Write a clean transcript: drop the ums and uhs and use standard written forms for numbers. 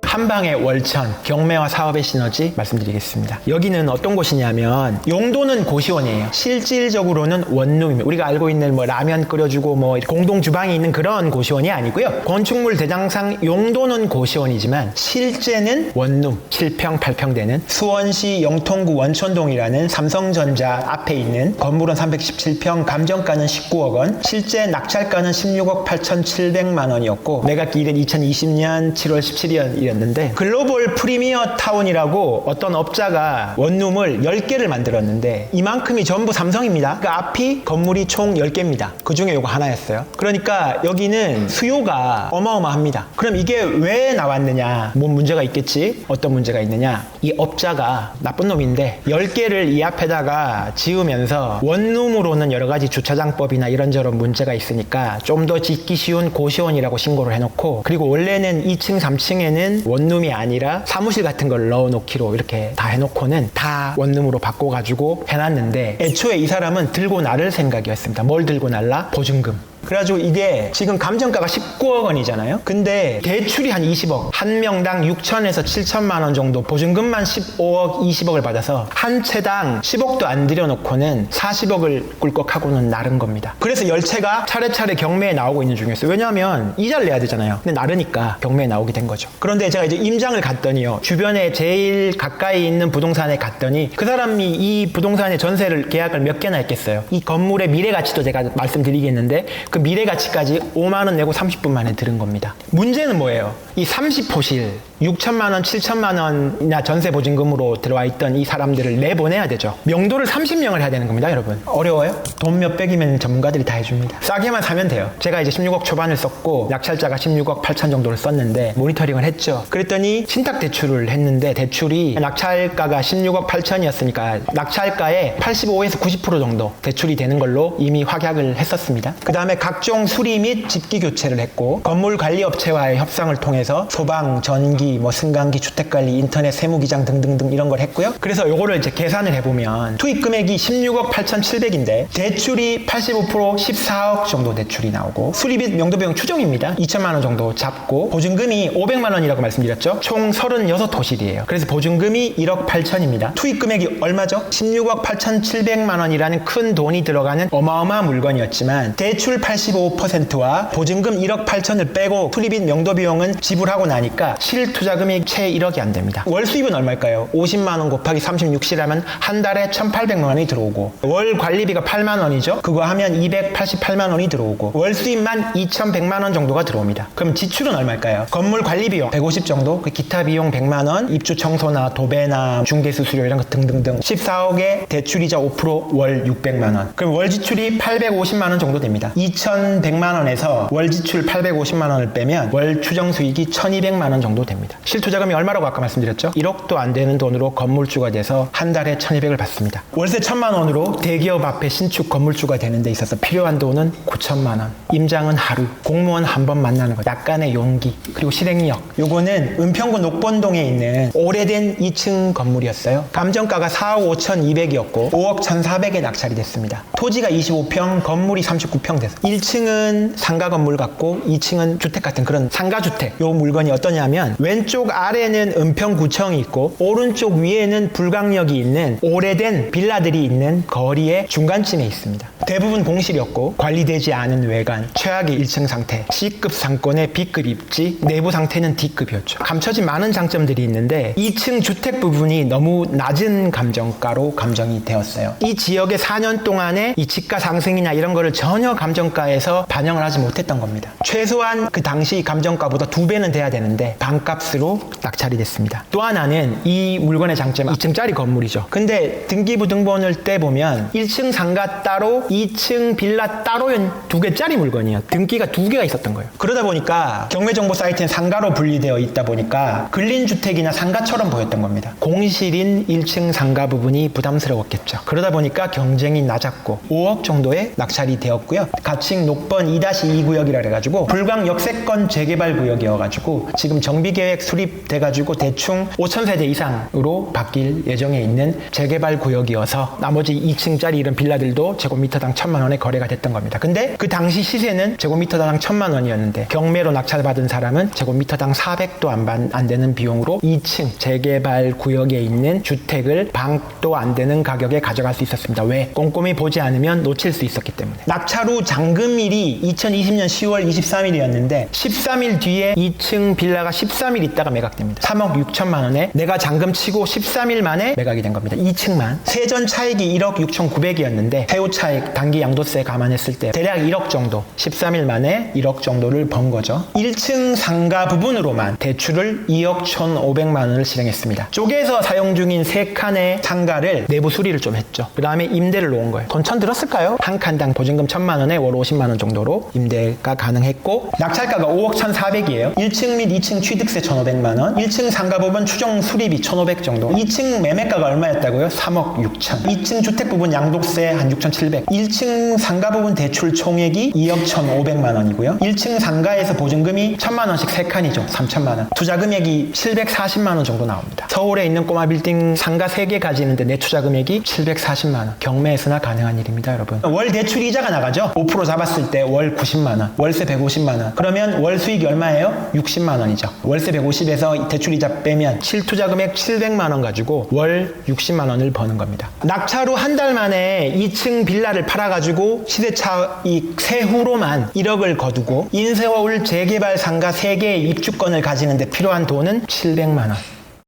한방의 월천, 경매와 사업의 시너지 말씀드리겠습니다. 여기는 어떤 곳이냐면 용도는 고시원이에요. 실질적으로는 원룸입니다. 우리가 알고 있는 뭐 라면 끓여주고 뭐 공동 주방이 있는 그런 고시원이 아니고요. 건축물 대장상 용도는 고시원이지만 실제는 원룸 7평, 8평 되는 수원시 영통구 원촌동이라는 삼성전자 앞에 있는 건물은 317평, 감정가는 19억 원, 실제 낙찰가는 16억 8,700만 원이었고 매각 기일은 2020년 7월 17일이었는데 글로벌 프리미어 타운이라고 어떤 업자가 원룸을 10개를 만들었는데 이만큼이 전부 삼성입니다. 그 앞이 건물이 총 10개입니다. 그 중에 이거 하나였어요. 그러니까 여기는 수요가 어마어마합니다. 그럼 이게 왜 나왔느냐? 뭔 문제가 있겠지? 어떤 문제가 있느냐? 이 업자가 나쁜 놈인데 10개를 이 앞에다가 지으면서 원룸으로는 여러 가지 주차장법이나 이런저런 문제가 있으니까 좀 더 짓기 쉬운 고시원이라고 신고를 해놓고, 그리고 원래는 2층, 3층에는 원룸이 아니라 사무실 같은 걸 넣어놓기로 이렇게 다 해놓고는 다 원룸으로 바꿔가지고 해놨는데 애초에 이 사람은 들고 나를 생각이었습니다. 뭘 들고 날라? 보증금. 그래가지고 이게 지금 감정가가 19억 원이잖아요. 근데 대출이 한 20억, 한 명당 6천에서 7천만 원 정도, 보증금만 15억, 20억을 받아서 한 채당 10억도 안 들여놓고는 40억을 꿀꺽하고는 나른 겁니다. 그래서 10채가 차례차례 경매에 나오고 있는 중이었어요. 왜냐하면 이자를 내야 되잖아요. 근데 나르니까 경매에 나오게 된 거죠. 그런데 제가 이제 임장을 갔더니요, 주변에 제일 가까이 있는 부동산에 갔더니 그 사람이 이 부동산의 전세를 계약을 몇 개나 했겠어요. 이 건물의 미래가치도 제가 말씀드리겠는데 그 미래가치까지 5만 원 내고 30분 만에 들은 겁니다. 문제는 뭐예요? 이 30호실 6천만 원, 7천만 원이나 전세 보증금으로 들어와 있던 이 사람들을 내보내야 되죠. 명도를 30명을 해야 되는 겁니다, 여러분. 어려워요? 돈 몇백이면 전문가들이 다 해줍니다. 싸게만 사면 돼요. 제가 이제 16억 초반을 썼고 낙찰자가 16억 8천 정도를 썼는데 모니터링을 했죠. 그랬더니 신탁 대출을 했는데 대출이 낙찰가가 16억 8천이었으니까 낙찰가의 85에서 90% 정도 대출이 되는 걸로 이미 확약을 했었습니다. 그 다음에 각종 수리 및 집기 교체를 했고 건물관리업체와의 협상을 통해서 소방, 전기, 뭐 승강기, 주택관리, 인터넷, 세무기장 등등등 이런 걸 했고요. 그래서 요거를 이제 계산을 해보면 투입 금액이 16억 8,700인데 대출이 85% 14억 정도 대출이 나오고 수리비 명도비용 추정입니다. 2천만 원 정도 잡고 보증금이 500만 원이라고 말씀드렸죠. 총 36호실이에요. 그래서 보증금이 1억 8천입니다. 투입 금액이 얼마죠? 16억 8,700만 원이라는 큰 돈이 들어가는 어마어마한 물건이었지만 대출 85%와 보증금 1억 8천을 빼고 수리비 명도비용은 지불하고 나니까 실투자금이 채 1억이 안 됩니다. 월 수입은 얼마일까요? 50만 원 곱하기 36시라면 한 달에 1,800만 원이 들어오고 월 관리비가 8만 원이죠. 그거 하면 288만 원이 들어오고 월 수입만 2,100만 원 정도가 들어옵니다. 그럼 지출은 얼마일까요? 건물 관리비용 150 정도, 그 기타 비용 100만 원, 입주 청소나 도배나 중개수수료 이런 거 등등등 14억에 대출이자 5%월 600만 원. 그럼 월 지출이 850만 원 정도 됩니다. 2,100만 원에서 월 지출 850만 원을 빼면 월 추정 수익이 1,200만 원 정도 됩니다. 실투자금이 얼마라고 아까 말씀드렸죠? 1억도 안 되는 돈으로 건물주가 돼서 한 달에 1,200을 받습니다. 월세 1,000만 원으로 대기업 앞에 신축 건물주가 되는 데 있어서 필요한 돈은 9천만 원. 임장은 하루, 공무원 한 번 만나는 것, 약간의 용기, 그리고 실행력. 요거는 은평구 녹본동에 있는 오래된 2층 건물이었어요. 감정가가 4억 5,200이었고 5억 1,400에 낙찰이 됐습니다. 토지가 25평, 건물이 39평 돼서 1층은 상가 건물 같고 2층은 주택 같은 그런 상가주택. 요 물건이 어떠냐면 왼쪽 아래는 은평구청이 있고 오른쪽 위에는 불광역이 있는 오래된 빌라들이 있는 거리의 중간쯤에 있습니다. 대부분 공실이었고 관리되지 않은 외관, 최악의 1층 상태, C급 상권의 B급 입지, 내부 상태는 D급이었죠. 감춰진 많은 장점들이 있는데 2층 주택 부분이 너무 낮은 감정가로 감정이 되었어요. 이 지역의 4년 동안에 이 집가 상승이나 이런 거를 전혀 감정가에서 반영을 하지 못했던 겁니다. 최소한 그 당시 감정가보다 2배는 돼야 되는데 반값으로 낙찰이 됐습니다. 또 하나는 이 물건의 장점은 2층짜리 건물이죠. 근데 등기부등본을 떼보면 1층 상가 따로 2층 빌라 따로인 2개짜리 물건이에요. 등기가 2개가 있었던 거예요. 그러다 보니까 경매정보 사이트는 상가로 분리되어 있다 보니까 근린주택이나 상가처럼 보였던 겁니다. 공실인 1층 상가 부분이 부담스러웠겠죠. 그러다 보니까 경쟁이 낮았고 5억 정도의 낙찰이 되었고요. 가치 법칙 녹번 2-2 구역이라 그래가지고 불광 역세권 재개발 구역이어가지고 지금 정비계획 수립돼가지고 대충 5,000세대 이상으로 바뀔 예정에 있는 재개발 구역이어서 나머지 2층짜리 이런 빌라들도 제곱미터당 1,000만 원에 거래가 됐던 겁니다. 근데 그 당시 시세는 제곱미터당 1,000만 원이었는데 경매로 낙찰받은 사람은 제곱미터당 400도 안 되는 비용으로 2층 재개발 구역에 있는 주택을 방도 안 되는 가격에 가져갈 수 있었습니다. 왜? 꼼꼼히 보지 않으면 놓칠 수 있었기 때문에. 낙찰 후 잔금일이 2020년 10월 23일이었는데 13일 뒤에 2층 빌라가 13일 있다가 매각됩니다. 3억 6천만 원에 내가 잔금 치고 13일 만에 매각이 된 겁니다. 2층만. 세전 차익이 1억 6,900이었는데 세후 차익 단기 양도세 감안했을 때 대략 1억 정도, 13일 만에 1억 정도를 번 거죠. 1층 상가 부분으로만 대출을 2억 1,500만 원을 실행했습니다. 쪽에서 사용 중인 3칸의 상가를 내부 수리를 좀 했죠. 그 다음에 임대를 놓은 거예요. 돈 1,000 들었을까요? 한 칸당 보증금 1,000만 원에 월 50만 원 정도로 임대가 가능했고 낙찰가가 5억 1,400이에요. 1층 및 2층 취득세 1,500만 원, 1층 상가 부분 추정 수리비 1,500 정도, 2층 매매가가 얼마였다고요? 3억 6천. 2층 주택 부분 양도세 한 6,700. 1층 상가 부분 대출 총액이 2억 1,500만 원이고요. 1층 상가에서 보증금이 1,000만 원씩 3칸이죠. 3,000만 원. 투자 금액이 740만 원 정도 나옵니다. 서울에 있는 꼬마 빌딩 상가 3개 가지는데 내 투자 금액이 740만 원. 경매에서나 가능한 일입니다, 여러분. 월 대출 이자가 나가죠. 5% 잡았을 때 월 90만 원, 월세 150만 원. 그러면 월 수익이 얼마예요? 60만 원이죠. 월세 150에서 대출 이자 빼면 실투자 금액 700만 원 가지고 월 60만 원을 버는 겁니다. 낙찰 후 한 달 만에 2층 빌라를 팔아가지고 시세차익 세후로만 1억을 거두고 인서울 재개발 상가 3개의 입주권을 가지는데 필요한 돈은 700만 원.